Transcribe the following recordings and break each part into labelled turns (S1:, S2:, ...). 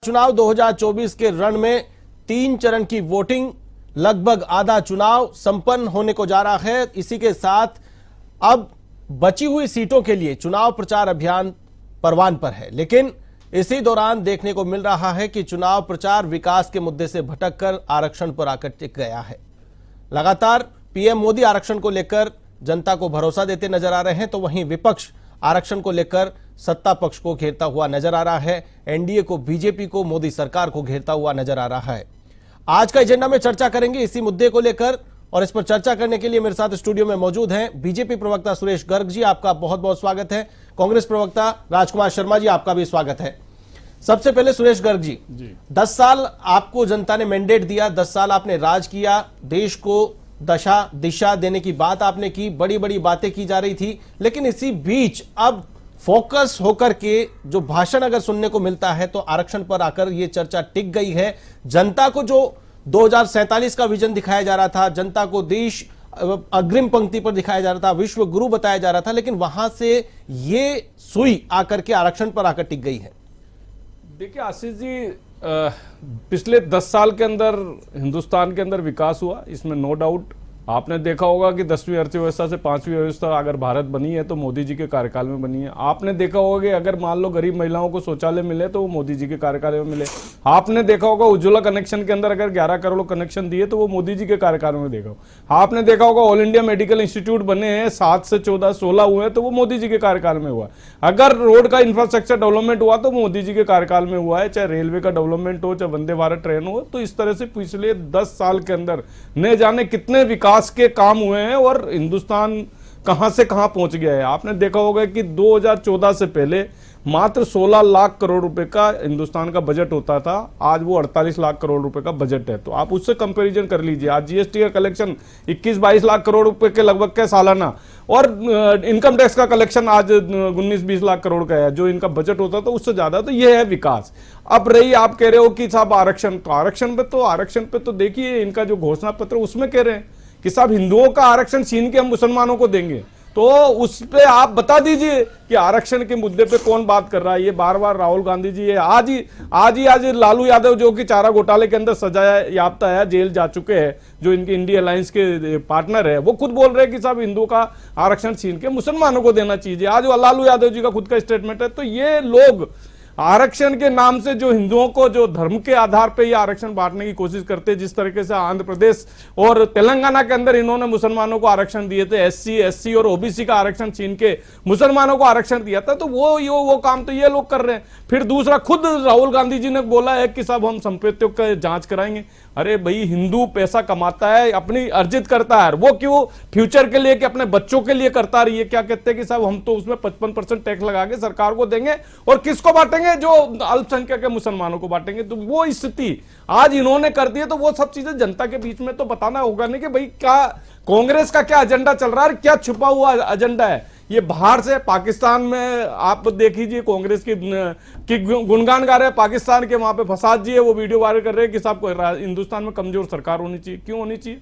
S1: चुनाव 2024 के रण में 3 चरण की वोटिंग, लगभग आधा चुनाव संपन्न होने को जा रहा है। इसी के साथ अब बची हुई सीटों के लिए चुनाव प्रचार अभियान परवान पर है, लेकिन इसी दौरान देखने को मिल रहा है कि चुनाव प्रचार विकास के मुद्दे से भटककर आरक्षण पर आकर टिक गया है। लगातार पीएम मोदी आरक्षण को लेकर जनता को भरोसा देते नजर आ रहे हैं, तो वहीं विपक्ष आरक्षण को लेकर सत्ता पक्ष को घेरता हुआ नजर आ रहा है। एनडीए को, बीजेपी को, मोदी सरकार को घेरता हुआ नजर आ रहा है। आज का एजेंडा में चर्चा करेंगे इसी मुद्दे को लेकर, और इस पर चर्चा करने के लिए मेरे साथ स्टूडियो में मौजूद हैं बीजेपी प्रवक्ता सुरेश गर्ग जी, आपका बहुत बहुत स्वागत है। कांग्रेस प्रवक्ता राजकुमार शर्मा जी, आपका भी स्वागत है। सबसे पहले सुरेश गर्ग जी, 10 साल आपको जनता ने मैंडेट दिया, 10 साल आपने राज किया, देश को दशा दिशा देने की बात आपने की, बड़ी बड़ी बातें की जा रही थी, लेकिन इसी बीच अब फोकस होकर के जो भाषण अगर सुनने को मिलता है तो आरक्षण पर आकर यह चर्चा टिक गई है। जनता को जो 2047 का विजन दिखाया जा रहा था, जनता को देश अग्रिम पंक्ति पर दिखाया जा रहा था, विश्व गुरु बताया जा रहा था, लेकिन वहां से ये सुई आकर के आरक्षण पर आकर टिक गई है।
S2: देखिए आशीष जी, पिछले 10 साल के अंदर हिंदुस्तान के अंदर विकास हुआ, इसमें नो डाउट। आपने देखा होगा कि 10वीं अर्थव्यवस्था से 5वीं व्यवस्था अगर भारत बनी है तो मोदी जी के कार्यकाल में बनी है। आपने देखा होगा कि अगर मान लो गरीब महिलाओं को शौचालय मिले तो वो मोदी जी के कार्यकाल में मिले। आपने देखा होगा उज्ज्वला कनेक्शन के अंदर अगर 11 करोड़ कनेक्शन दिए तो वो मोदी जी के कार्यकाल में देखा। आपने देखा होगा ऑल इंडिया मेडिकल इंस्टीट्यूट बने हैं, 7 से 14 16 हुए हैं तो वो मोदी जी के कार्यकाल में हुआ। अगर रोड का इंफ्रास्ट्रक्चर डेवलपमेंट हुआ तो मोदी जी के कार्यकाल में हुआ है, चाहे रेलवे का डेवलपमेंट हो, चाहे वंदे भारत ट्रेन हो। तो इस तरह से पिछले 10 साल के अंदर न जाने कितने विकास के काम हुए हैं और हिंदुस्तान कहां से कहां पहुंच गया है। आपने देखा होगा कि 2014 से पहले मात्र 16 लाख करोड़ रुपए का हिंदुस्तान का बजट होता था, आज वो 48 लाख करोड़ रुपए का बजट है। तो आप उससे कंपैरिजन कर लीजिए। आज जीएसटी का कलेक्शन 21-22 लाख करोड़ रुपए के लगभग के सालाना, और इनकम टैक्स का कलेक्शन आज 19-20 लाख करोड़ का है, जो इनका बजट होता था उससे ज्यादा। तो ये है विकास। अब रही आप कह रहे हो कि साहब आरक्षण, तो आरक्षण पे तो देखिए इनका जो घोषणा पत्र उसमें कह रहे हैं कि साहब हिंदुओं का आरक्षण छीन के हम मुसलमानों को देंगे। तो उस पे आप बता दीजिए कि आरक्षण के मुद्दे पे कौन बात कर रहा है। ये बार बार राहुल गांधी जी, आज लालू यादव जो कि चारा घोटाले के अंदर सजा याफ्ता है, जेल जा चुके हैं, जो इनके इंडिया अलायंस के पार्टनर है, वो खुद बोल रहे हैं कि साहब हिंदुओं का आरक्षण छीन के मुसलमानों को देना चाहिए। आज लालू यादव जी का खुद का स्टेटमेंट है। तो ये लोग आरक्षण के नाम से जो हिंदुओं को जो धर्म के आधार पर ये आरक्षण बांटने की कोशिश करते हैं, जिस तरीके से आंध्र प्रदेश और तेलंगाना के अंदर इन्होंने मुसलमानों को आरक्षण दिए थे, एससी और ओबीसी का आरक्षण छीन के मुसलमानों को आरक्षण दिया था, तो वो काम तो ये लोग कर रहे हैं। फिर दूसरा, खुद राहुल गांधी जी ने बोला है कि साहब हम संपत्तियों का जांच कराएंगे। अरे भाई, हिंदू पैसा कमाता है, अपनी अर्जित करता है, वो क्यों फ्यूचर के लिए कि अपने बच्चों के लिए करता रही है। क्या कहते हैं कि साहब हम तो उसमें 55% टैक्स लगा के सरकार को देंगे, और किसको बांटेंगे? जो अल्पसंख्यक के मुसलमानों को बांटेंगे। तो वो स्थिति आज इन्होंने कर दी है। तो वो सब चीजें जनता के बीच में तो बताना होगा नहीं कि भाई क्या कांग्रेस का क्या एजेंडा चल रहा है, क्या छुपा हुआ एजेंडा है। ये बाहर से पाकिस्तान में आप देख लीजिए, कांग्रेस की गुणगान गा रहे हैं पाकिस्तान के, वहां पे फसाद जी है, वो वीडियो वायरल कर रहे हैं कि साहब हिंदुस्तान में कमजोर सरकार होनी चाहिए। क्यों होनी चाहिए?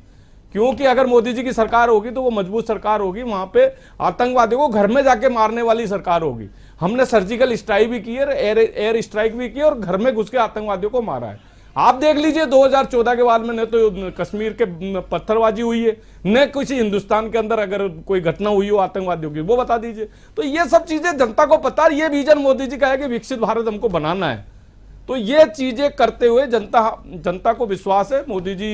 S2: क्योंकि अगर मोदी जी की सरकार होगी तो वो मजबूत सरकार होगी, वहां पे आतंकवादियों को घर में जाके मारने वाली सरकार होगी। हमने सर्जिकल स्ट्राइक भी की है, एयर स्ट्राइक भी की है, और घर में घुस के आतंकवादियों को मारा है। आप देख लीजिए 2014 के बाद में न तो कश्मीर के पत्थरबाजी हुई है, न किसी हिंदुस्तान के अंदर अगर कोई घटना हुई हो आतंकवादियों की, वो बता दीजिए। तो ये सब चीजें जनता को पता है। ये विजन मोदी जी का है कि विकसित भारत हमको बनाना है। तो ये चीजें करते हुए जनता को विश्वास है, मोदी जी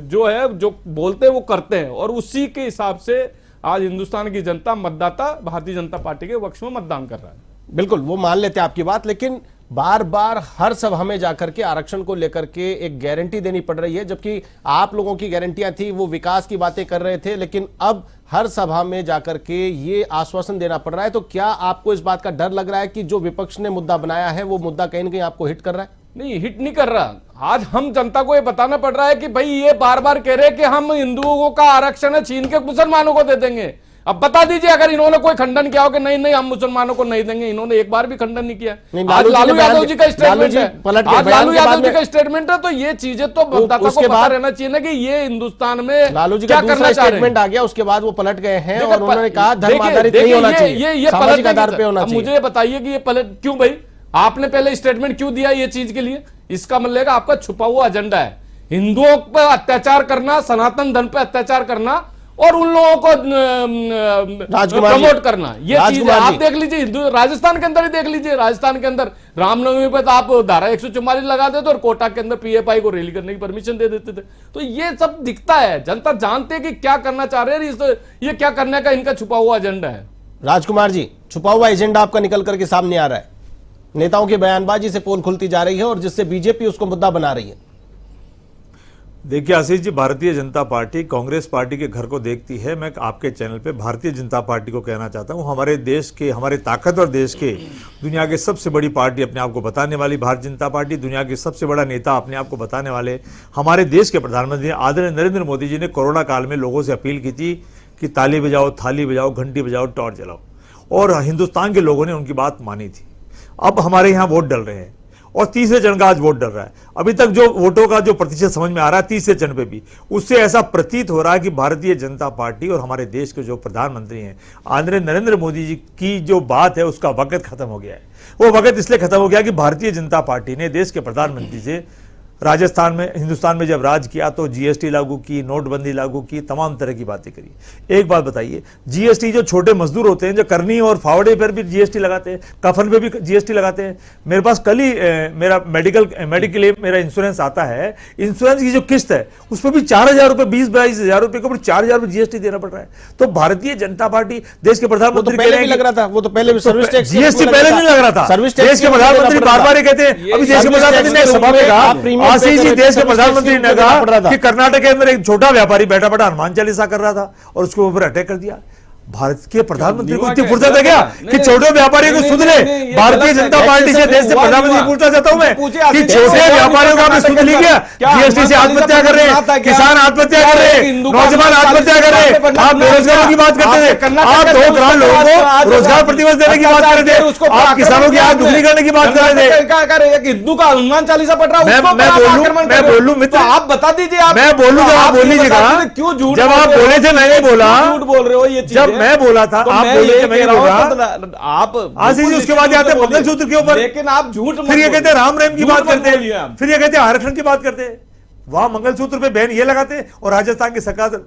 S2: जो है जो बोलते हैं वो करते हैं, और उसी के हिसाब से आज हिंदुस्तान की जनता, मतदाता भारतीय जनता पार्टी के पक्ष में मतदान कर रहा है।
S1: बिल्कुल, वो मान लेते हैं आपकी बात, लेकिन बार बार हर सभा में जाकर के आरक्षण को लेकर के एक गारंटी देनी पड़ रही है, जबकि आप लोगों की गारंटियां थी, वो विकास की बातें कर रहे थे, लेकिन अब हर सभा में जाकर के ये आश्वासन देना पड़ रहा है। तो क्या आपको इस बात का डर लग रहा है कि जो विपक्ष ने मुद्दा बनाया है वो मुद्दा कहीं ना कहीं आपको हिट कर रहा है?
S2: नहीं, हिट नहीं कर रहा। आज हम जनता को ये बताना पड़ रहा है कि भाई ये बार बार कह रहे हैं कि हम हिंदुओं का आरक्षण छीन के मुसलमानों को दे देंगे। अब बता दीजिए अगर इन्होंने कोई खंडन किया हो कि नहीं हम मुसलमानों को नहीं देंगे। इन्होंने एक बार भी खंडन नहीं किया। आज लालू यादव जी का स्टेटमेंट है, आज लालू यादव जी का स्टेटमेंट है। तो ये चीजें तो मतदाता को पता रहना चाहिए ना कि ये हिंदुस्तान में
S1: लालू जी का दूसरा स्टेटमेंट आ गया, उसके बाद वो पलट गए हैं और उन्होंने कहा धर्म आधारित नहीं होना चाहिए,
S2: ये
S1: सामाजिक आधार पे होना चाहिए।
S2: मुझे बताइए कि ये पलट क्यों? भाई आपने पहले स्टेटमेंट क्यों दिया ये चीज के लिए? इसका मतलब आपका छुपा हुआ एजेंडा है, हिंदुओं पर अत्याचार करना, सनातन धर्म पर अत्याचार करना और उन लोगों को प्रमोट करना। ये चीज आप देख लीजिए, हिंदू राजस्थान के अंदर ही देख लीजिए, राजस्थान के अंदर रामनवमी पर तो आप धारा 144 लगा देते और कोटा के अंदर पीएफआई को रैली करने की परमिशन दे देते थे। तो ये सब दिखता है, जनता जानते है कि क्या करना चाह रहे हैं, ये क्या करने का इनका छुपा हुआ एजेंडा है।
S1: राजकुमार जी, छुपा हुआ एजेंडा आपका निकल करके सामने आ रहा है, नेताओं की बयानबाजी से पोल खुलती जा रही है और जिससे बीजेपी उसको मुद्दा बना रही है।
S3: देखिए आशीष जी, भारतीय जनता पार्टी कांग्रेस पार्टी के घर को देखती है। मैं आपके चैनल पे भारतीय जनता पार्टी को कहना चाहता हूं, हमारे देश के, हमारे ताकतवर देश के, दुनिया की सबसे बड़ी पार्टी अपने आप को बताने वाली भारतीय जनता पार्टी, दुनिया के सबसे बड़ा नेता अपने आप को बताने वाले हमारे देश के प्रधानमंत्री आदरणीय नरेंद्र मोदी जी ने कोरोना काल में लोगों से अपील की थी कि ताली बजाओ, थाली बजाओ, घंटी बजाओ, टॉर्च जलाओ, और हिंदुस्तान के लोगों ने उनकी बात मानी थी। अब हमारे यहाँ वोट डल रहे हैं और तीसरे चरण का आज वोट डल रहा है। अभी तक जो वोटों का जो प्रतिशत समझ में आ रहा है तीसरे चरण पे भी, उससे ऐसा प्रतीत हो रहा है कि भारतीय जनता पार्टी और हमारे देश के जो प्रधानमंत्री हैं आदरणीय नरेंद्र मोदी जी की जो बात है उसका वक्त खत्म हो गया है। वो वक्त इसलिए खत्म हो गया कि भारतीय जनता पार्टी ने देश के प्रधानमंत्री से राजस्थान में, हिंदुस्तान में जब राज किया तो जीएसटी लागू की, नोटबंदी लागू की, तमाम तरह की बातें करी। एक बात बताइए, जीएसटी जो छोटे मजदूर होते हैं जो करनी और फावड़े पर भी जीएसटी लगाते हैं, कफन पे भी जीएसटी लगाते हैं। मेरे पास कल ही मेरा मेडिकल मेरा इंश्योरेंस आता है, इंश्योरेंस की जो किस्त है उस पर भी 4,000 रुपए, 20-22,000 रुपए के ऊपर 4,000 रुपए जीएसटी देना पड़ रहा है। तो भारतीय जनता पार्टी देश के प्रधानमंत्री
S1: पहले भी लग रहा था, वो तो पहले भी सर्विस टैक्स
S3: जीएसटी पहले नहीं लग रहा था। देश के प्रधानमंत्री बार-बार कहते हैं, अभी देश के प्रधानमंत्री ने सभा में कहा, आशीष जी देश के प्रधानमंत्री ने कहा कि कर्नाटक के अंदर एक छोटा व्यापारी बैठा बैठा हनुमान चालीसा कर रहा था और उसके ऊपर अटैक कर दिया। भारत के प्रधानमंत्री को इतनी फुर्सत है क्या कि छोटे व्यापारियों को सुध ले? भारतीय जनता पार्टी से देश से प्रधानमंत्री पूछना चाहता हूं मैं कि छोटे व्यापारियों का सुध ली गया? जीएसटी से आत्महत्या कर रहे हैं, किसान आत्महत्या कर रहे हैं, नौजवान आत्महत्या कर रहे हैं। आप बेरोजगारों की बात करते थे, आप 2 करोड़ लोगों को रोजगार प्रतिबंध देने की बात कर रहे थे, आप किसानों की आय दुगनी करने की बात कर रहे थे।
S2: हिंदू का हनुमान चालीसा पढ़ रहा हूं,
S3: मैं बोलूं मित्र,
S2: आप बता दीजिए।
S3: मैं बोलूं जब आप बोल लीजिएगा,
S2: क्यों झूठ
S3: जब आप बोले थे मैंने बोला,
S2: झूठ बोल रहे हो? ये
S3: जब मैं बोला था आप बोले थे मैंने बोला,
S2: आप
S3: आशीष जी उसके बाद आते हैं मंगलसूत्र के ऊपर,
S2: लेकिन आप झूठ,
S3: फिर ये कहते हैं राम रहीम की बात करते हैं, फिर ये कहते हैं आरक्षण की बात करते हैं। वहां मंगलसूत्र पे बैन ये लगाते हैं और राजस्थान की सरकार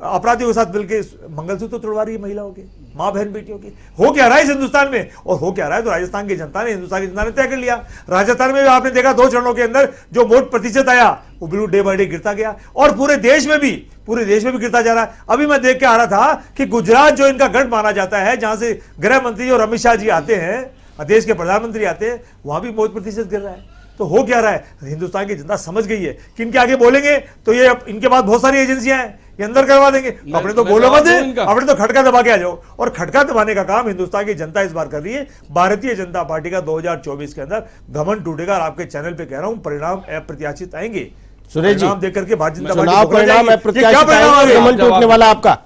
S3: अपराधियों के साथ मिलकर मंगलसूत्र तोड़वा रही है महिलाओं के, मां बहन बेटियों की। हो क्या रहा है इस हिंदुस्तान में? और हो क्या रहा है तो राजस्थान की जनता ने, हिंदुस्तान की जनता ने तय कर लिया। राजस्थान में भी आपने देखा 2 चरणों के अंदर जो वोट प्रतिशत आया वो बिल्कुल डे बाय डे गिरता गया और पूरे देश में भी गिरता जा रहा है। अभी मैं देख के आ रहा था कि गुजरात जो इनका गढ़ माना जाता है, जहां से गृह मंत्री और अमित शाह जी आते हैं, देश के प्रधानमंत्री आते हैं, वहां भी वोट प्रतिशत गिर रहा है। तो हो क्या रहा है? हिंदुस्तान की जनता समझ गई है कि इनके आगे बोलेंगे तो ये इनके पास बहुत सारी एजेंसियां हैं, ये अंदर करवा देंगे। अपने तो बोलो मत, अपने तो खटका दबा के आ जाओ। और खटका दबाने का काम हिंदुस्तान की जनता इस बार कर रही है। भारतीय जनता पार्टी का 2024 के अंदर घमंड टूटेगा और आपके चैनल पे कह रहा हूं परिणाम अप्रत्याशित आएंगे।
S1: सुरेश जी,
S3: देख करके भारतीय जनता
S1: चुनाव
S3: पार्टी
S1: परिणाम अप्रत्याशित टूटने वाला आपका?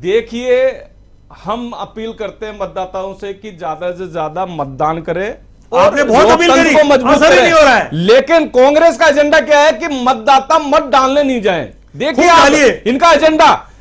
S2: देखिए, हम अपील करते हैं मतदाताओं से कि ज्यादा से ज्यादा मतदान करें।
S3: आपने बहुत अपील करी, असर नहीं हो रहा है।
S2: लेकिन कांग्रेस का एजेंडा क्या है कि मतदाता मत डालने नहीं जाएं। देखिए आप इनका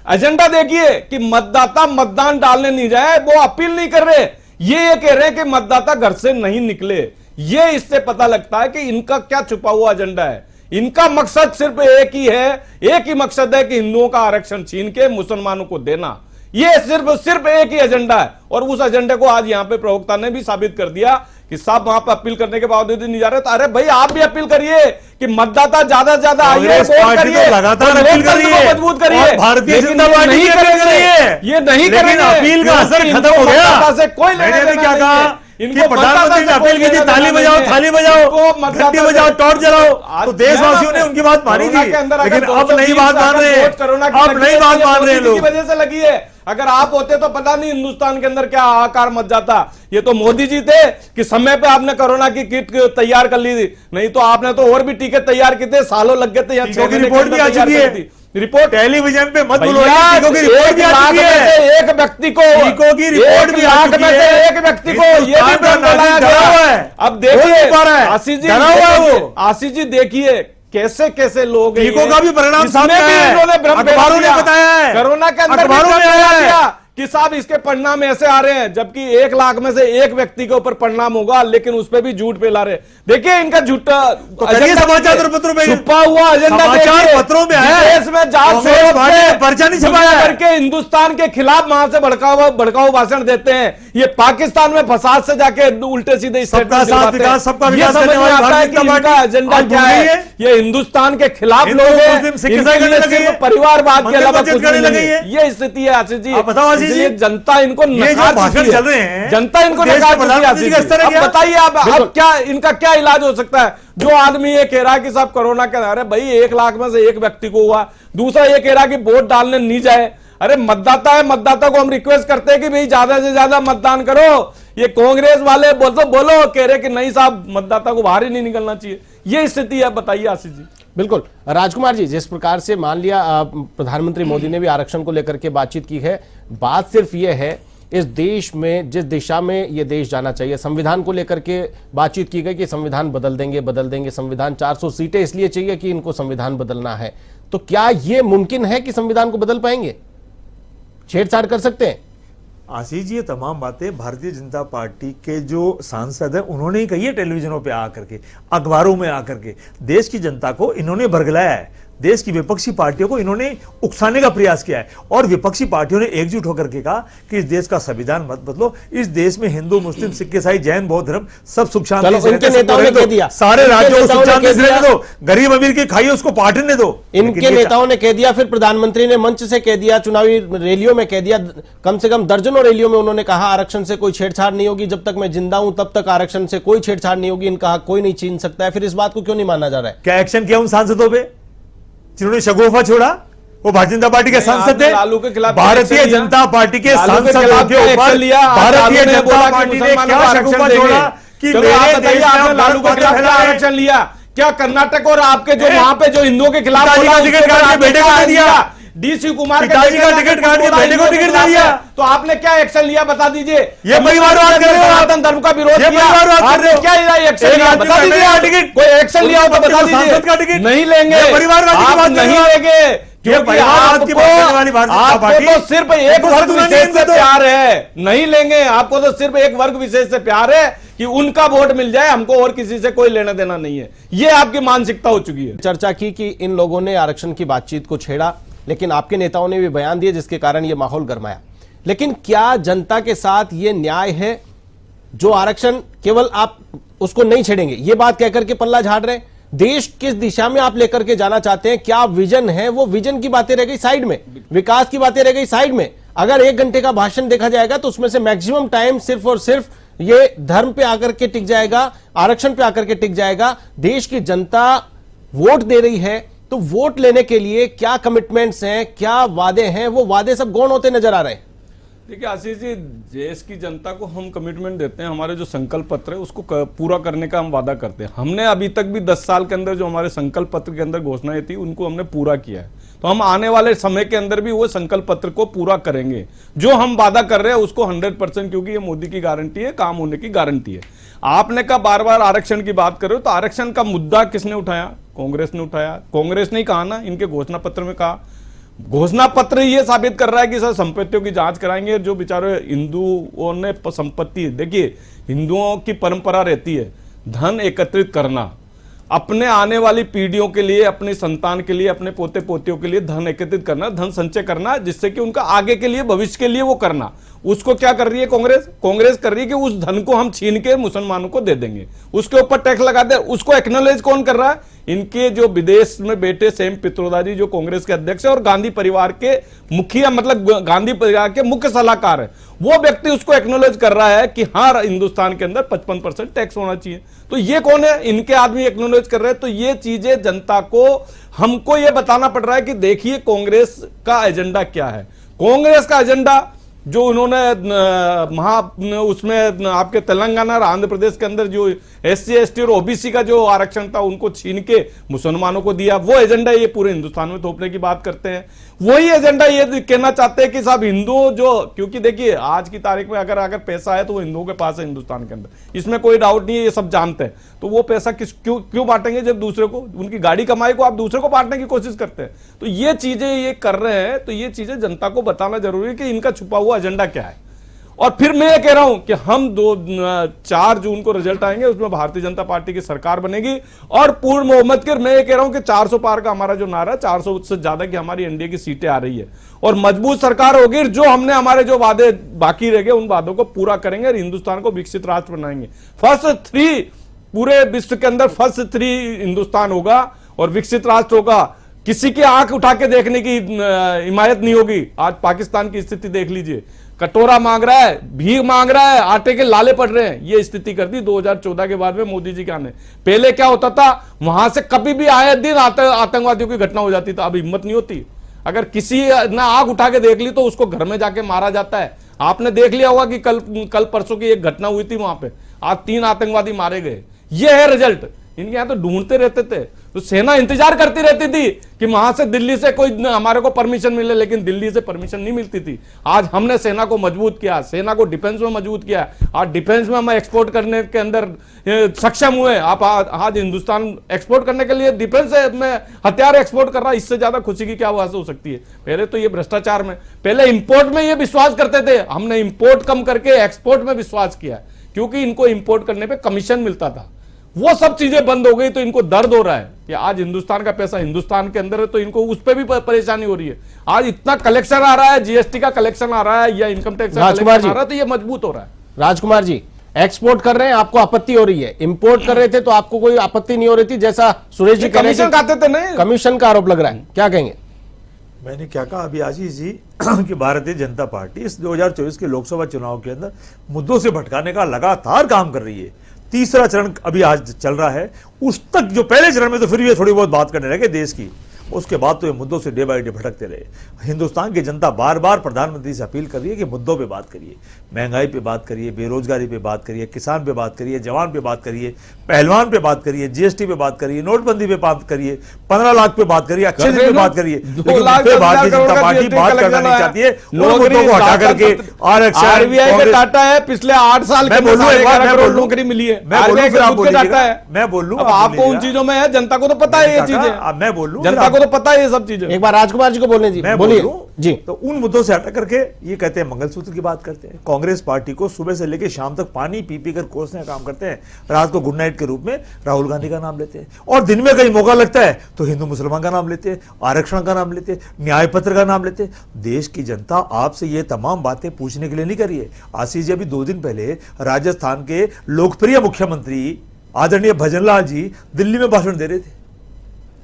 S2: एजेंडा देखिए कि मतदाता मतदान डालने नहीं जाए। वो अपील नहीं कर रहे, ये कह रहे हैं कि मतदाता घर से नहीं निकले। ये इससे पता लगता है कि इनका क्या छुपा हुआ एजेंडा है। इनका मकसद सिर्फ एक ही है, एक ही मकसद है कि हिंदुओं का आरक्षण छीन के मुसलमानों को देना। ये सिर्फ एक ही एजेंडा है और उस एजेंडे को आज यहां पे प्रवक्ता ने भी साबित कर दिया कि साहब वहां पर अपील करने के बावजूद नहीं जा रहे। तो अरे भाई आप भी अपील करिए कि मतदाता ज्यादा से ज्यादा आइए, वोट करिए,
S3: लगातार अपील करिए,
S2: मजबूत करिए।
S3: भारतीय जनता पार्टी नहीं करेंगे,
S2: ये नहीं करेंगे।
S3: अपील का असर खत्म हो गया।
S2: से कोई
S3: मैंने क्या कहा कि प्रधानमंत्री ने अपील की थी, ताली बजाओ, थाली बजाओ, घंटी बजाओ, टॉर्च जलाओ, तो देशवासियों ने उनकी बात मानी थी। लेकिन अब नहीं बात मान रहे हैं, अब नहीं बात मान रहे लोग।
S2: वजह से लगी है। अगर आप होते तो पता नहीं हिंदुस्तान के अंदर क्या हाहाकार मच जाता। ये तो मोदी जी थे कि समय पे आपने कोरोना की किट तैयार कर ली थी, नहीं तो आपने तो और भी टीके तैयार किए थे, सालों लग गए थे। यहाँ 6 महीने
S3: रिपोर्ट भी आ चुकी है,
S2: रिपोर्ट
S3: टेलीविजन पे मत बोलो, टीकों की रिपोर्ट भी आ चुकी है।
S2: एक व्यक्ति को,
S3: टीकों की रिपोर्ट भी आ चुकी है,
S2: एक व्यक्ति को ये भी बनाया गया। अब देखिए आशीष जी देखिए कैसे कैसे लोग,
S3: टीकों का भी परिणाम सामने है,
S2: इन्होंने
S3: अखबारों ने बताया है,
S2: कोरोना के अंदर
S3: अखबारों में आया है
S2: कि साहब इसके परिणाम ऐसे आ रहे हैं, जबकि 1 लाख में से एक व्यक्ति के ऊपर परिणाम होगा, लेकिन उस पर भी झूठ फैला रहे। देखिए इनका झूठा
S3: समाचार पत्रों में
S2: छुपा हुआ एजेंडा,
S3: समाचार पत्रों में है,
S2: इसमें जांच से
S3: पर्चा नहीं छपाया
S2: करके हिंदुस्तान के खिलाफ वहां से भड़काऊ भाषण देते हैं। ये पाकिस्तान में फसाद से जाके उल्टे सीधे
S3: सबका साथ विकास, सबका विकास
S2: समझ में आता है कि इनका एजेंडा क्या है। ये हिंदुस्तान के खिलाफ लोग हैं, परिवारवाद के अलावा कुछ नहीं है। ये स्थिति है आशीष जी। इसलिए जनता इनको नकार चुकी है, जनता इनको नकार चुकी है। बताइए अब क्या इनका क्या इलाज हो सकता है? जो आदमी ये कह रहा है कि साहब कोरोना के, अरे भाई 1 लाख में से एक व्यक्ति को हुआ, दूसरा ये कह रहा है कि वोट डालने नहीं जाए। अरे मतदाता है, मतदाता को हम रिक्वेस्ट करते हैं कि भाई ज्यादा से ज्यादा मतदान करो। ये कांग्रेस वाले बोलो कह रहे कि नहीं साहब मतदाता को बाहर ही नहीं निकलना चाहिए। ये स्थिति है, बताइए आशीष जी।
S1: बिल्कुल राजकुमार जी, जिस प्रकार से मान लिया प्रधानमंत्री मोदी ने भी आरक्षण को लेकर के बातचीत की है, बात सिर्फ ये है इस देश में जिस दिशा में ये देश जाना चाहिए, संविधान को लेकर के बातचीत की गई कि संविधान बदल देंगे। संविधान 400 सीटें इसलिए चाहिए कि इनको संविधान बदलना है। तो क्या ये मुमकिन है कि संविधान को बदल पाएंगे? छेड़छाड़ कर सकते हैं?
S3: आशीष जी, ये तमाम बातें भारतीय जनता पार्टी के जो सांसद हैं उन्होंने ही कही है, टेलीविजनों पे आकर के, अखबारों में आकर के। देश की जनता को इन्होंने भरगलाया है, देश की विपक्षी पार्टियों को इन्होंने उकसाने का प्रयास किया है, और विपक्षी पार्टियों ने एकजुट होकर के कहा कि इस देश का संविधान मत बदलो, इस देश में हिंदू, मुस्लिम, सिख, ईसाई, जैन, बौद्ध धर्म सब सुख शांति से रहते, सारे राज्यों को सुख शांति से रहने दो, गरीब अमीर की खाइए उसको बांटने दो।
S1: इनके नेताओं ने कह दिया, फिर प्रधानमंत्री ने मंच से कह दिया, चुनावी रैलियों में कह दिया, कम से कम दर्जनों रैलियों में उन्होंने कहा आरक्षण से कोई छेड़छाड़ नहीं होगी, जब तक मैं जिंदा हूं तब तक आरक्षण से कोई छेड़छाड़ नहीं होगी। इनका हक कोई नहीं छीन सकता है। फिर इस बात को क्यों नहीं माना जा रहा है?
S3: क्या एक्शन किया उन सांसदों पे जिन्होंने शगुफा छोड़ा? वो भारतीय जनता पार्टी के सांसद थे, भारतीय जनता पार्टी के सांसदों के ऊपर भारतीय जनता पार्टी ने क्या शगुफा छोड़ा कि मेरे देश में लालू के खिलाफ
S2: आरक्षण लिया? क्या कर्नाटक और आपके जो वहां पे जो हिंदुओं के खिलाफ
S3: टिकट काट के बेटे को दे दिया,
S2: डीसी कुमार
S3: का टिकट काट के बेटे को टिकट दे दिया,
S2: तो आपने क्या एक्शन लिया बता दीजिए?
S3: ये परिवारवाद कर रहे हो,
S2: सनातन धर्म का विरोध किया, आपने क्या एक्शन लिया बता दीजिए? कोई एक्शन लिया हो तो बता दीजिए। नहीं लेंगे, परिवारवाद नहीं लेंगे, क्योंकि आपको तो सिर्फ एक वर्ग विशेष से प्यार है। नहीं लेंगे, आपको तो सिर्फ एक वर्ग विशेष से प्यार है कि उनका वोट मिल जाए, हमको और किसी से कोई लेना देना नहीं है। ये आपकी मानसिकता हो चुकी है।
S1: चर्चा की कि इन लोगों ने आरक्षण की बातचीत को छेड़ा, लेकिन आपके नेताओं ने भी बयान दिए जिसके कारण यह माहौल गरमाया। लेकिन क्या जनता के साथ यह न्याय है जो आरक्षण केवल आप उसको नहीं छेड़ेंगे, यह बात कहकर के पल्ला झाड़ रहे हैं? देश किस दिशा में आप लेकर के जाना चाहते हैं, क्या विजन है, वो विजन की बातें रह गई साइड में, विकास की बातें रह गई साइड में। अगर 1 घंटे का भाषण देखा जाएगा तो उसमें से मैक्सिमम टाइम सिर्फ और सिर्फ ये धर्म पे आकर के टिक जाएगा, आरक्षण पे आकर के टिक जाएगा। देश की जनता वोट दे रही है, तो वोट लेने के लिए क्या कमिटमेंट्स हैं, क्या वादे हैं, वो वादे सब गौण होते नजर आ रहे हैं।
S2: देखिए आशीष जी, देश की जनता को हम कमिटमेंट देते हैं, हमारे जो संकल्प पत्र है उसको पूरा करने का हम वादा करते हैं। हमने अभी तक भी 10 साल के अंदर जो हमारे संकल्प पत्र के अंदर घोषणाएं थी उनको हमने पूरा किया है, तो हम आने वाले समय के अंदर भी वो संकल्प पत्र को पूरा करेंगे। जो हम वादा कर रहे हैं उसको 100%, क्योंकि ये मोदी की गारंटी है, काम होने की गारंटी है। आपने कहा बार बार आरक्षण की बात कर रहे हो, तो आरक्षण का मुद्दा किसने उठाया? कांग्रेस ने उठाया। कांग्रेस ने ही कहा ना, इनके घोषणा पत्र में कहा, घोषणा पत्र ये साबित कर रहा है कि सर संपत्तियों की जांच कराएंगे। जो बेचारे हिंदुओं ने संपत्ति, देखिए हिंदुओं की परंपरा रहती है धन एकत्रित करना, अपने आने वाली पीढ़ियों के लिए, अपनी संतान के लिए, अपने पोते पोतियों के लिए धन एकत्रित करना, धन संचय करना, जिससे कि उनका आगे के लिए, भविष्य के लिए वो करना। उसको क्या कर रही है कांग्रेस? कांग्रेस कर रही है कि उस धन को हम छीन के मुसलमानों को दे देंगे, उसके ऊपर टैक्स लगा दे। उसको एक्नॉलेज कौन कर रहा है? इनके जो विदेश में बैठे सेम पित्रोदा जी, जो कांग्रेस के अध्यक्ष है और गांधी परिवार के मुखिया, मतलब गांधी परिवार के मुख्य सलाहकार है, वो व्यक्ति उसको एक्नॉलेज कर रहा है कि हाँ हिंदुस्तान के अंदर 55% टैक्स होना चाहिए। तो ये कौन है? इनके आदमी एक्नॉलेज कर रहे हैं। तो ये चीजें जनता को, हमको ये बताना पड़ रहा है कि देखिए कांग्रेस का एजेंडा क्या है। कांग्रेस का एजेंडा जो उन्होंने उसमें आपके तेलंगाना और आंध्र प्रदेश के अंदर जो SC ST और OBC का जो आरक्षण था उनको छीन के मुसलमानों को दिया, वो एजेंडा ये पूरे हिंदुस्तान में थोपने की बात करते हैं। वही एजेंडा ये कहना चाहते हैं कि साहब हिंदू जो, क्योंकि देखिए आज की तारीख में अगर पैसा है तो वो हिंदुओं के पास है हिंदुस्तान के अंदर, इसमें कोई डाउट नहीं है, ये सब जानते हैं। तो वो पैसा क्यों बांटेंगे जब दूसरे को, उनकी गाड़ी कमाई को आप दूसरे को बांटने की कोशिश करते हैं। तो ये चीजें ये कर रहे हैं, तो ये चीजें जनता को बताना जरूरी है कि इनका छुपा हुआ वो एजेंडा क्या है। और फिर मैं ये कह रहा हूं कि हम 4 जून को रिजल्ट आएंगे, उसमें भारतीय जनता पार्टी की सरकार बनेगी और पूर्ण बहुमत के। मैं ये कह रहा हूं कि 400 पार का हमारा जो नारा है, 400 से ज्यादा की हमारी एनडीए की सीटें आ रही है और मजबूत सरकार होगी। जो हमने हमारे जो वादे बाकी रह गए उन वादों को पूरा करेंगे और हिंदुस्तान को विकसित राष्ट्र बनाएंगे। फर्स्ट 3 पूरे विश्व के अंदर फर्स्ट 3 हिंदुस्तान होगा और विकसित राष्ट्र होगा। किसी की आंख उठा के देखने की हिमायत नहीं होगी। आज पाकिस्तान की स्थिति देख लीजिए, कटोरा मांग रहा है, भीख मांग रहा है, आटे के लाले पड़ रहे हैं। ये स्थिति कर दी 2014 के बाद में मोदी जी के आने। पहले क्या होता था, वहां से कभी भी आए दिन आतंकवादियों की घटना हो जाती था। अब हिम्मत नहीं होती, अगर किसी ने आग उठा के देख ली तो उसको घर में जाके मारा जाता है। आपने देख लिया होगा कि कल परसों की एक घटना हुई थी, वहां पे आज 3 आतंकवादी मारे गए। ये है रिजल्ट। इनके यहां तो ढूंढते रहते थे, तो सेना इंतजार करती रहती थी कि वहां से दिल्ली से कोई हमारे को परमिशन मिले, लेकिन दिल्ली से परमिशन नहीं मिलती थी। आज हमने सेना को मजबूत किया, सेना को डिफेंस में मजबूत किया। आज डिफेंस में हम एक्सपोर्ट करने के अंदर सक्षम हुए। आप आज हिंदुस्तान एक्सपोर्ट करने के लिए डिफेंस में हथियार एक्सपोर्ट कर रहा है। इससे ज्यादा खुशी की क्या बात हो सकती है। पहले तो ये भ्रष्टाचार में, पहले इंपोर्ट में ये विश्वास करते थे, हमने इंपोर्ट कम करके एक्सपोर्ट में विश्वास किया, क्योंकि इनको इंपोर्ट करने पे कमीशन मिलता था। वो सब चीजें बंद हो गई, तो इनको दर्द हो रहा है कि आज हिंदुस्तान का पैसा हिंदुस्तान के अंदर है, तो इनको उस पर भी परेशानी हो रही है। आज इतना कलेक्शन आ रहा है, जीएसटी का कलेक्शन आ रहा है या इनकम टैक्स का कलेक्शन आ रहा है, तो ये मजबूत हो रहा है।
S1: राजकुमार जी, एक्सपोर्ट कर रहे हैं, आपको आपत्ति हो रही है, इंपोर्ट कर रहे थे तो आपको कोई आपत्ति नहीं हो रही थी, जैसा सुरेश जी कह रहे
S2: कमीशन खाते थे नहीं,
S1: कमीशन का आरोप लग रहा है, क्या कहेंगे?
S3: मैंने क्या कहा अभी आशीष जी कि भारतीय जनता पार्टी इस 2024 के लोकसभा चुनाव के अंदर मुद्दों से भटकाने का लगातार काम कर रही है। तीसरा चरण अभी आज चल रहा है, उस तक जो पहले चरण में तो फिर भी थोड़ी बहुत बात करने लगे देश की, उसके बाद तो ये मुद्दों से डे बाय डे भटकते रहे। हिंदुस्तान की जनता बार बार प्रधानमंत्री से अपील कर रही है कि मुद्दों पे बात करिए, महंगाई पे बात करिए, बेरोजगारी पे बात करिए, किसान पे बात करिए, जवान पे बात करिए, पहलवान पे बात करिए, जीएसटी पे बात करिए, नोटबंदी पे बात करिए, 15 लाख पे बात करिए, अच्छे दिन पे बात करिए। लेकिन भारतीय जनता पार्टी बात करना नहीं चाहती है। मुद्दों को हटा करके आरक्षण,
S2: आरबीआई का डाटा है पिछले 8 साल के नौकरी मिली है,
S3: मैं बोल लूं,
S2: आपको उन चीजों में है, जनता को तो पता है ये चीजें,
S3: मैं बोल लूं,
S2: जनता को तो पता है ये सब चीजें।
S1: एक बार राजकुमार जी को बोलने जी, बोलिए जी।
S3: तो उन मुद्दों से हटा करके ये कहते हैं मंगलसूत्र की बात करते हैं। कांग्रेस पार्टी को सुबह से लेकर शाम तक पानी पी पी कर कोसने का काम करते हैं। रात को गुड नाइट के रूप में राहुल गांधी का नाम लेते हैं और दिन में कहीं मौका लगता है तो हिंदू मुसलमान का नाम लेते हैं, आरक्षण का नाम लेते हैं, न्याय पत्र का नाम लेते हैं। देश की जनता आपसे ये तमाम बातें पूछने के लिए नहीं करी है। आशीष जी, अभी 2 दिन पहले राजस्थान के लोकप्रिय मुख्यमंत्री आदरणीय भजनलाल जी दिल्ली में भाषण दे रहे थे।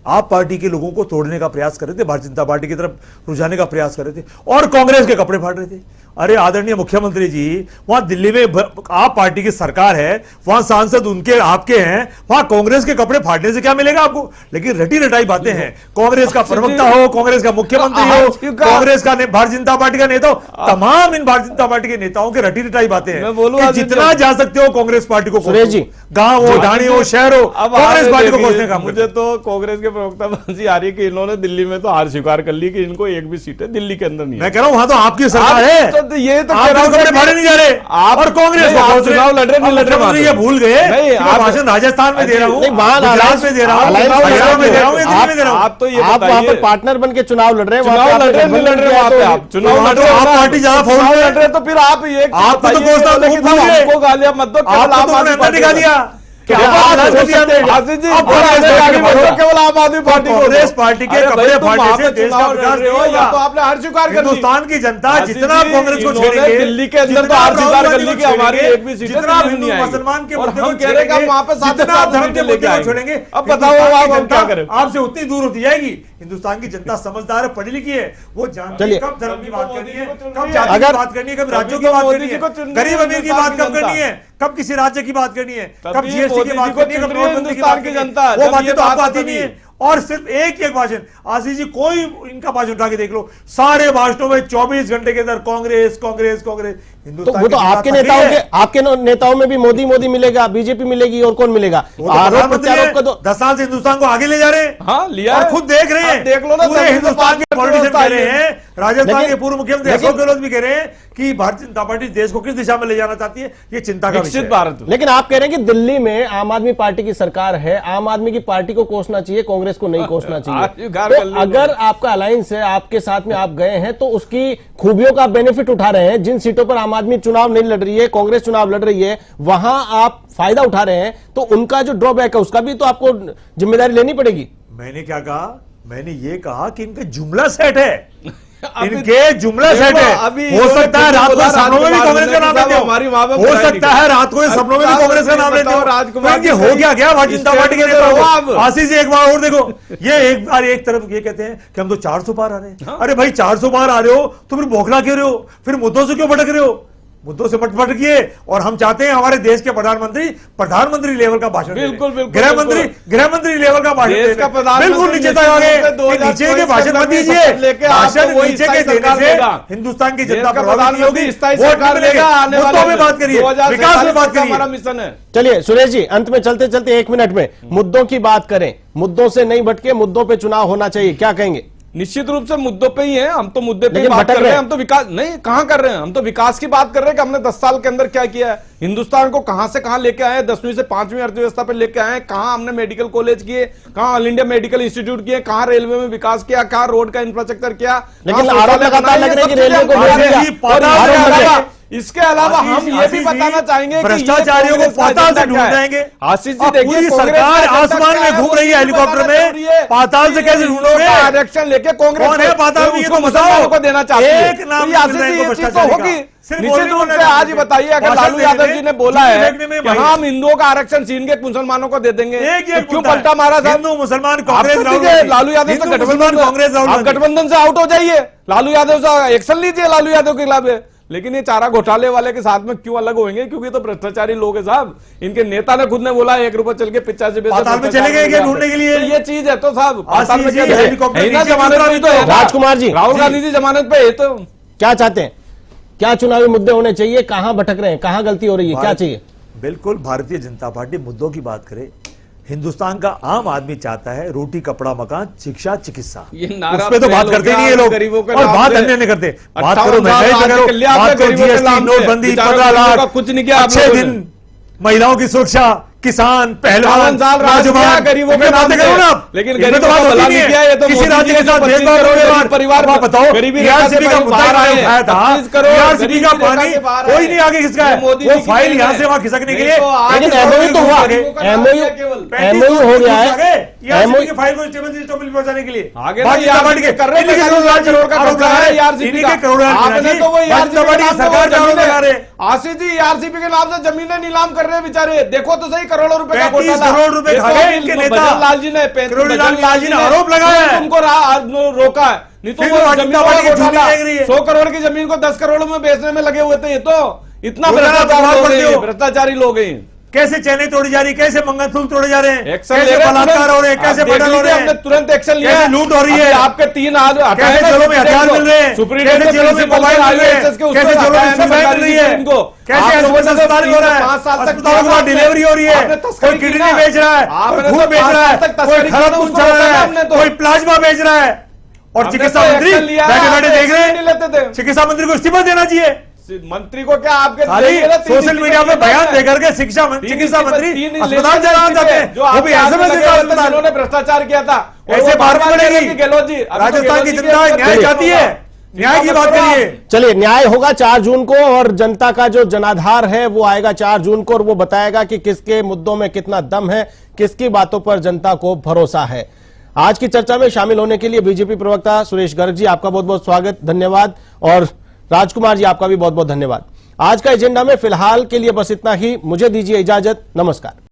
S3: आप पार्टी के लोगों को तोड़ने का प्रयास कर रहे थे, भारतीय जनता पार्टी की तरफ रुझाने का प्रयास कर रहे थे और कांग्रेस के कपड़े फाड़ रहे थे। अरे आदरणीय मुख्यमंत्री जी, वहां दिल्ली में आप पार्टी की सरकार है, वहां सांसद उनके आपके हैं, वहां कांग्रेस के कपड़े फाड़ने से क्या मिलेगा आपको? लेकिन रटी रटाई बातें हैं। कांग्रेस का प्रवक्ता हो, कांग्रेस का मुख्यमंत्री हो, कांग्रेस का भारतीय जनता पार्टी का नेता हो, तमाम इन भारतीय जनता पार्टी के नेताओं की रटी रटाई बातें हैं। जितना जा सकते हो कांग्रेस पार्टी को,
S1: सुरेश जी,
S3: गांव हो, ढाणी हो, शहर हो, कांग्रेस पार्टी को कोसने का।
S2: मुझे तो कांग्रेस के प्रवक्ता बाजी आ रही है कि इन्होंने दिल्ली में तो हार स्वीकार कर ली कि इनको एक भी सीट है दिल्ली के अंदर नहीं।
S3: मैं कह रहा हूं वहां तो आपकी सरकार है,
S2: तो ये तो
S3: कपड़े फाड़े नहीं जा रहे
S2: आप
S3: और कांग्रेस
S2: चुनाव लड़ रहे नहीं लड़ रहे,
S3: ये भूल गए। आप भाषण राजस्थान में दे रहा हूँ, गुजरात में दे रहा हूँ, हरियाणा में दे रहा हूँ, दिल्ली में दे रहा हूँ।
S2: आप तो ये
S1: आप वहां पर पार्टनर बन के चुनाव लड़ रहे हैं,
S2: चुनाव लड़ रहे नहीं लड़ रहे वहां पे, आप चुनाव लड़ रहे, आप पार्टी ज्यादा फाउल लड़ रहे, तो फिर आप ये
S3: आपको तो घोषणा
S2: हमको गालियां मत दो, केवल आम आदमी पार्टी
S3: निकाल दिया। कांग्रेस पार्टी के कपड़े फाड़ने से देश का विकास नहीं होगा।
S2: तो आपने हार स्वीकार कर ली।
S3: हिंदुस्तान की जनता जितना कांग्रेस को छेड़ेंगे,
S2: दिल्ली के अंदर तो हार स्वीकार कर ली कि हमारी एक भी सीट
S3: जितना हिंदू मुसलमान के मुद्दे को
S2: कह रहे हैं वहां पे
S3: जितना धर्म के मुद्दे को छोड़ेंगे,
S2: अब बताओ आप क्या करें?
S3: आपसे उतनी दूर होती जाएगी। हिंदुस्तान की जनता समझदार है, पढ़ी लिखी है, वो जानती है कब धर्म की बात करनी है, कब जाति की बात करनी है, कब राज्यों की बात करनी है, गरीब अमीर की बात कब करनी है, कब किसी राज्य की बात करनी है, कब जीएसटी की बात करनी है, कब नोटबंदी की बात करनी है। वो बातें तो आपको आती नहीं है। और सिर्फ एक भाषण, आशीष जी कोई इनका भाषण उठा के देख लो, सारे भाषणों में 24 घंटे के अंदर कांग्रेस कांग्रेस कांग्रेस।
S1: तो वो तो आपके नेताओं में भी मोदी मोदी मिलेगा, बीजेपी मिलेगी, और कौन मिलेगा?
S3: आरोप प्रत्यारोप का तो 10 साल से हिंदुस्तान को आगे ले जा रहे हैं।
S2: हाँ, लिया
S3: और खुद देख रहे हैं,
S2: देख लो ना,
S3: पूरे हिंदुस्तान के पॉलिटिशियन कह रहे हैं, राजस्थान के पूर्व मुख्यमंत्री अशोक गहलोत भी कह रहे हैं कि भारतीय जनता पार्टी देश को किस दिशा में ले जाना चाहती है, ये चिंता का विषय है।
S1: लेकिन आप कह रहे हैं कि दिल्ली में आम आदमी पार्टी की सरकार है, आम आदमी की पार्टी को कोसना चाहिए, कांग्रेस कांग्रेस को नहीं कोसना
S2: आज
S1: चाहिए।
S2: गार
S1: तो
S2: कर ली
S1: अगर आपका अलायंस है, आपके साथ में आप गए हैं, तो उसकी खूबियों का बेनिफिट उठा रहे हैं। जिन सीटों पर आम आदमी चुनाव नहीं लड़ रही है, कांग्रेस चुनाव लड़ रही है, वहां आप फायदा उठा रहे हैं, तो उनका जो ड्रॉबैक है उसका भी तो आपको जिम्मेदारी लेनी पड़ेगी।
S3: मैंने क्या कहा? मैंने ये कहा कि इनका जुमला सेट है, इनके जुमला सेट है। हो सकता है रात को सपनों में भी कांग्रेस का नाम लेते हो, हो सकता है रात को सपनों में भी कांग्रेस का नाम लेते हो। ये हो गया भारतीय जनता पार्टी के नेता हो। आशीष जी एक बार और देखो, ये एक बार एक तरफ ये कहते हैं कि हम तो 400 पार आ रहे हैं। अरे भाई 400 पार आ रहे हो तो फिर बौखला क्यों रहे हो? फिर मुद्दों से क्यों भटक रहे हो? मुद्दों से मत भटकिए। और हम चाहते हैं हमारे देश के प्रधानमंत्री लेवल का भाषण,
S2: बिल्कुल
S3: गृहमंत्री लेवल का भाषण,
S2: देश का प्रधानमंत्री
S3: बिल्कुल नीचे तक आ गए। नीचे के भाषण मत दीजिए, भाषण नीचे के देने से हिंदुस्तान की जनता प्रभावित होगी, वोट मिलेगा। मुद्दों में बात करिए, विकास में बात करिए।
S2: हमारा मिशन है।
S1: चलिए सुरेश जी, अंत में चलते चलते 1 मिनट में मुद्दों की बात करें, मुद्दों से नहीं भटके, मुद्दों पे चुनाव होना चाहिए, क्या कहेंगे?
S2: निश्चित रूप से मुद्दों पे ही है, हम तो मुद्दे पे ही
S1: लेकिन
S2: बात
S1: भटक
S2: कर रहे हैं।
S1: रहे
S2: हम तो विकास नहीं कहां कर रहे हैं, हम तो विकास की बात कर रहे हैं कि हमने 10 साल के अंदर क्या किया है, हिंदुस्तान को कहां से कहां लेके आए हैं, 10वीं से 5वीं अर्थव्यवस्था पे लेके आए हैं, कहां हमने मेडिकल कॉलेज किए, कहां ऑल इंडिया मेडिकल इंस्टीट्यूट किए, कहां रेलवे में विकास किया, कहां रोड का इंफ्रास्ट्रक्चर किया।
S1: लेकिन आरोप लगातार लग रहे हैं कि रेलवे को
S2: इसके अलावा हम ये भी बताना चाहेंगे कि
S3: भ्रष्टाचारियों को पाताल से ढूंढ जाएंगे।
S2: आशीष जी देखिए,
S3: पूरी सरकार आसमान में घूम रही है हेलीकॉप्टर में, पाताल से कैसे ढूंढोगे?
S2: आरक्षण लेके कांग्रेस
S3: कौन है पाताल में, ये तो
S2: मुसलमानों को देना चाहती है।
S3: एक नाम
S2: तो आशीष जी ये चीज तो होगी। निश्चित रूप से आज ही बताइए, अगर लालू यादव जी ने बोला है कि हम हिंदुओं का आरक्षण छीन के मुसलमानों को दे देंगे, तो क्यों पलटा मारा साहब?
S3: हिंदू मुसलमान कांग्रेस,
S2: लालू यादव से गठबंधन, आप गठबंधन से आउट हो जाइए, लालू यादव से एक्शन लीजिए लालू यादव के खिलाफ। लेकिन ये चारा घोटाले वाले के साथ में क्यों अलग होंगे? क्योंकि तो भ्रष्टाचारी लोग हैं साहब। इनके नेता ने खुद ने बोला 1 रुपए चल के 85
S3: में चले गए ढूंढने के लिए।
S2: तो ये चीज है तो साहब,
S3: जमानत
S2: पे तो है।
S1: राजकुमार जी,
S2: राहुल गांधी जी जमानत पे है, तो
S1: क्या चाहते हैं? क्या चुनावी मुद्दे होने चाहिए? कहां भटक रहे हैं, कहां गलती हो रही है, क्या चाहिए?
S3: बिल्कुल भारतीय जनता पार्टी मुद्दों की बात करे। हिंदुस्तान का आम आदमी चाहता है रोटी, कपड़ा, मकान, शिक्षा, चिकित्सा। उस पे तो बात करते नहीं ये लोग, और बात अन्य नहीं करते। बात करो महंगाई पे करो, बात करो जीएसटी, नोटबंदी, 15 लाख,
S2: कुछ नहीं किया,
S3: अच्छे दिन, महिलाओं की सुरक्षा, किसान, पहलवान, नौजवान,
S2: गरीबों के
S3: बातें करो ना आप।
S2: लेकिन गरीबों को भला नहीं किया, ये तो
S3: किसी राज्य के साथ भेदभाव करोगे? परिवार में बताओ, टीआरसीपी का मुद्दा उठाया था, टीआरसीपी का पानी कोई नहीं आगे खिसका है, वो फाइल यहाँ से वहाँ खिसकने के लिए।
S1: लेकिन एमओयू तो हुआ, एमओयू हो गया है,
S3: टीआरसीपी की फाइल को स्टेबल सिस्टम पहुंचाने के लिए
S2: आगे कर रहे हैं, करोड़ का खर्चा है ईआरसीपी का। आपने तो वो
S3: सरकार लगा रहे।
S2: आशीष जी ईआरसीपी के नाम से जमीनें नीलाम कर रहे हैं बेचारे, देखो तो सही करोड़ों रुपए का
S3: 35 करोड़ रुपए खा गए इनके नेता।
S2: लाल जी ने
S3: आरोप लगाया है,
S2: उनको रोका है, नहीं तो वो जमीन का घोटाला 100 करोड़ की जमीन को 10 करोड़ में बेचने में लगे हुए थे। ये तो इतना भ्रष्टाचारी लोग हैं।
S3: कैसे चैनें तोड़ी जा रही, कैसे मंगलसूत्र तोड़े जा रहे हैं,
S2: एक्शन
S3: कैसे बलात्कार हो रहे हैं, कैसे मर्डर हो रहे हैं,
S2: हमने तुरंत एक्शन लिया,
S3: कैसे लूट हो रही है,
S2: आपके 3
S3: कैसे जेलों में हथियार मिल रहे हैं, कैसे जेलों में मोबाइल मिल रहे हैं, कैसे जेलों में सिलाई मिल रही है, कैसे अस्पताल हो रहा है, अस्पतालों के बाद डिलीवरी हो रही है, कोई किडनी बेच रहा है, खून बेच रहा है, कोई खराब खून चला रहा है, कोई प्लाज्मा बेच रहा है। और चिकित्सा मंत्री बैठे बैठे देख रहे हैं, चिकित्सा मंत्री को इस्तीफा देना चाहिए।
S2: मंत्री को क्या आपके
S3: सोशल मीडिया पे बयान देकर के चिकित्सा मंत्री अस्पताल चलाना चाहते हैं, वो भी ऐसे में
S2: जिन्होंने भ्रष्टाचार किया था,
S3: ऐसे बात पड़ेगी।
S2: गहलोत जी,
S3: राजस्थान की जनता न्याय चाहती है, न्याय की बात करिए।
S1: चलिए, न्याय होगा 4 जून को, और जनता का जो जनाधार है वो आएगा 4 जून को, और वो बताएगा कि किसके मुद्दों में कितना दम है, किसकी बातों पर जनता को भरोसा है। आज की चर्चा में शामिल होने के लिए बीजेपी प्रवक्ता सुरेश गर्ग जी, आपका बहुत बहुत स्वागत, धन्यवाद। और राजकुमार जी, आपका भी बहुत बहुत धन्यवाद। आज का एजेंडा में फिलहाल के लिए बस इतना ही, मुझे दीजिए इजाजत, नमस्कार।